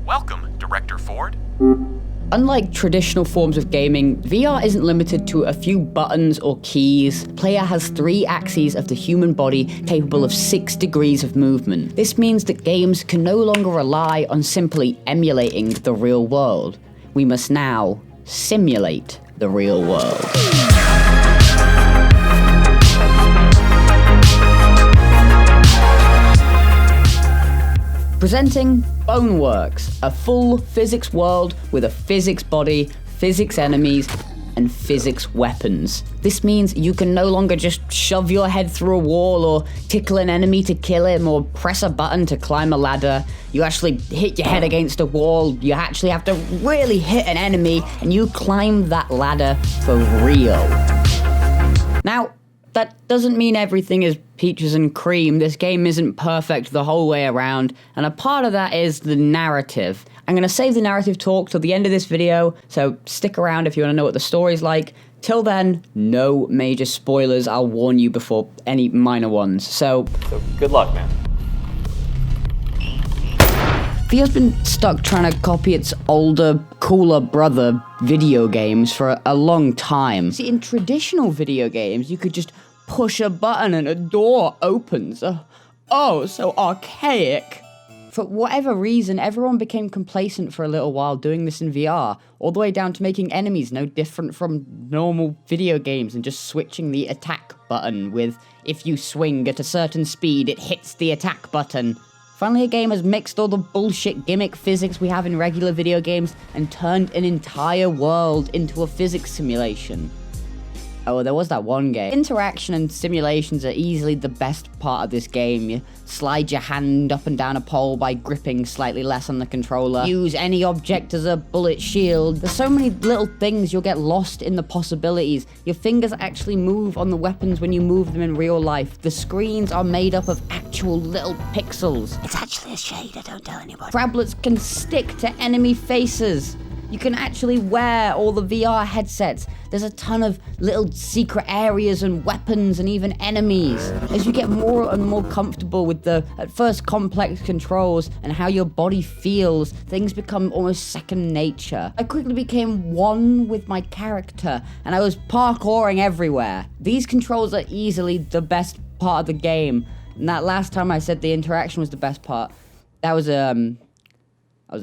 Welcome, Director Ford. Unlike traditional forms of gaming, VR isn't limited to a few buttons or keys. Player has 3 axes of the human body capable of 6 degrees of movement. This means that games can no longer rely on simply emulating the real world. We must now simulate the real world. Presenting Boneworks, a full physics world with a physics body, physics enemies, and physics weapons. This means you can no longer just shove your head through a wall or tickle an enemy to kill him or press a button to climb a ladder. You actually hit your head against a wall, you actually have to really hit an enemy, and you climb that ladder for real. Now, that doesn't mean everything is peaches and cream. This game isn't perfect the whole way around, and a part of that is the narrative. I'm going to save the narrative talk till the end of this video, so stick around if you want to know what the story's like. Till then, no major spoilers, I'll warn you before any minor ones. So good luck, man. VR's been stuck trying to copy its older, cooler brother video games for a long time. See, in traditional video games, you could just push a button and a door opens. Oh, so archaic. For whatever reason, everyone became complacent for a little while doing this in VR, all the way down to making enemies no different from normal video games and just switching the attack button with, if you swing at a certain speed, it hits the attack button. Finally, a game has mixed all the bullshit gimmick physics we have in regular video games and turned an entire world into a physics simulation. Oh, there was that one game. Interaction and simulations are easily the best part of this game. You slide your hand up and down a pole by gripping slightly less on the controller. Use any object as a bullet shield. There's so many little things you'll get lost in the possibilities. Your fingers actually move on the weapons when you move them in real life. The screens are made up of actual little pixels. It's actually a shader, don't tell anyone. Crablets can stick to enemy faces. You can actually wear all the VR headsets. There's a ton of little secret areas and weapons and even enemies. As you get more and more comfortable with the, at first, complex controls and how your body feels, things become almost second nature. I quickly became one with my character, and I was parkouring everywhere. These controls are easily the best part of the game. And that last time I said the interaction was the best part, that was a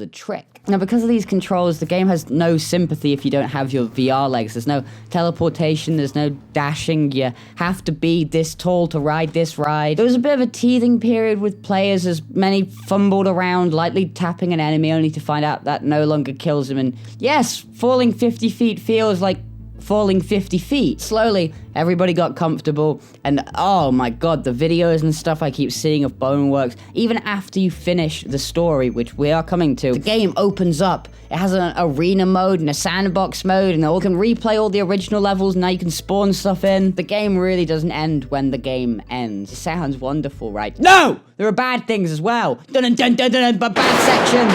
trick. Now, because of these controls, the game has no sympathy if you don't have your VR legs. There's no teleportation, there's no dashing. You have to be this tall to ride this ride. There was a bit of a teething period with players as many fumbled around, lightly tapping an enemy only to find out that no longer kills him. And yes, falling 50 feet feels like falling 50 feet. Slowly, everybody got comfortable, and oh my god, the videos and stuff I keep seeing of Boneworks, even after you finish the story, which we are coming to, the game opens up. It has an arena mode and a sandbox mode, and you can replay all the original levels, now you can spawn stuff in. The game really doesn't end when the game ends. It sounds wonderful, right? No! There are bad things as well. Dun dun dun dun dun, but bad section.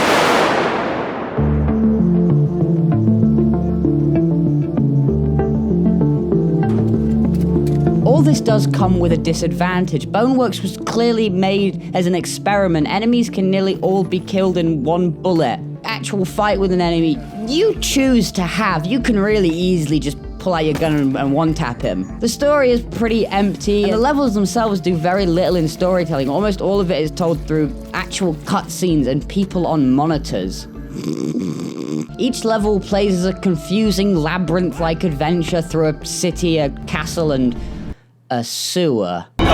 All this does come with a disadvantage. Boneworks was clearly made as an experiment. Enemies can nearly all be killed in one bullet. Actual fight with an enemy you choose to have, you can really easily just pull out your gun and one-tap him. The story is pretty empty, and the levels themselves do very little in storytelling. Almost all of it is told through actual cutscenes and people on monitors. Each level plays as a confusing labyrinth-like adventure through a city, a castle, and a sewer. Boring,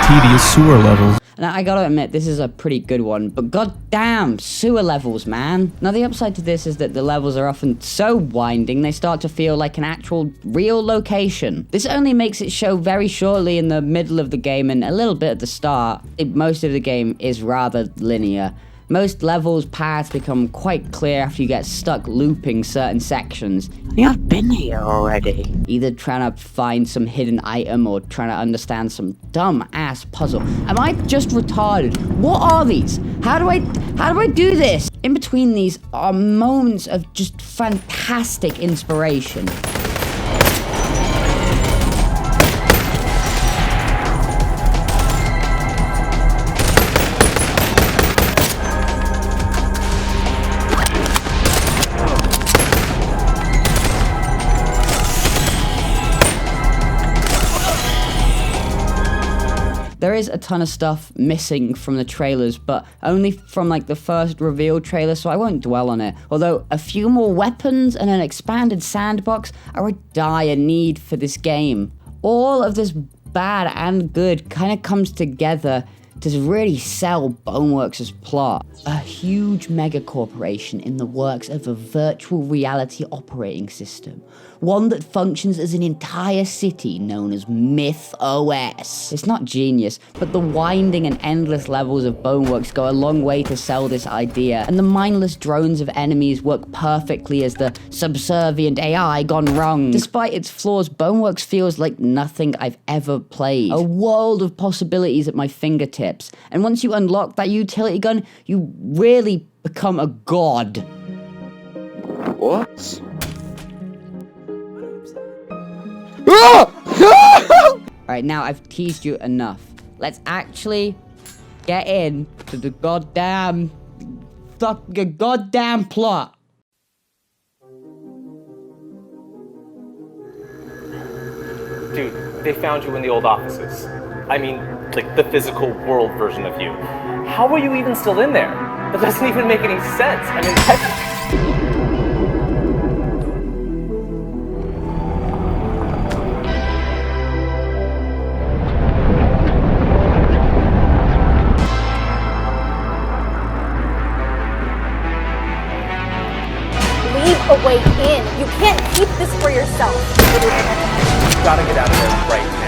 tedious sewer levels. Now, I gotta admit, this is a pretty good one, but goddamn, sewer levels, man. Now, the upside to this is that the levels are often so winding, they start to feel like an actual, real location. This only makes it show very shortly in the middle of the game and a little bit at the start. Most of the game is rather linear. Most levels' paths become quite clear after you get stuck looping certain sections. I've been here already. Either trying to find some hidden item or trying to understand some dumb-ass puzzle. Am I just retarded? What are these? How do I do this? In between these are moments of just fantastic inspiration. There is a ton of stuff missing from the trailers, but only from like the first reveal trailer, so I won't dwell on it. Although a few more weapons and an expanded sandbox are a dire need for this game. All of this bad and good kind of comes together to really sell Boneworks' plot. A huge mega corporation in the works of a virtual reality operating system. One that functions as an entire city known as Myth OS. It's not genius, but the winding and endless levels of Boneworks go a long way to sell this idea, and the mindless drones of enemies work perfectly as the subservient AI gone wrong. Despite its flaws, Boneworks feels like nothing I've ever played. A world of possibilities at my fingertips, and once you unlock that utility gun, you really become a god. What? Alright, now I've teased you enough. Let's actually get in to the goddamn plot. Dude, they found you in the old offices. I mean, like the physical world version of you. How are you even still in there? That doesn't even make any sense. I mean, Leave a way in. You can't keep this for yourself. gotta get out of there right now.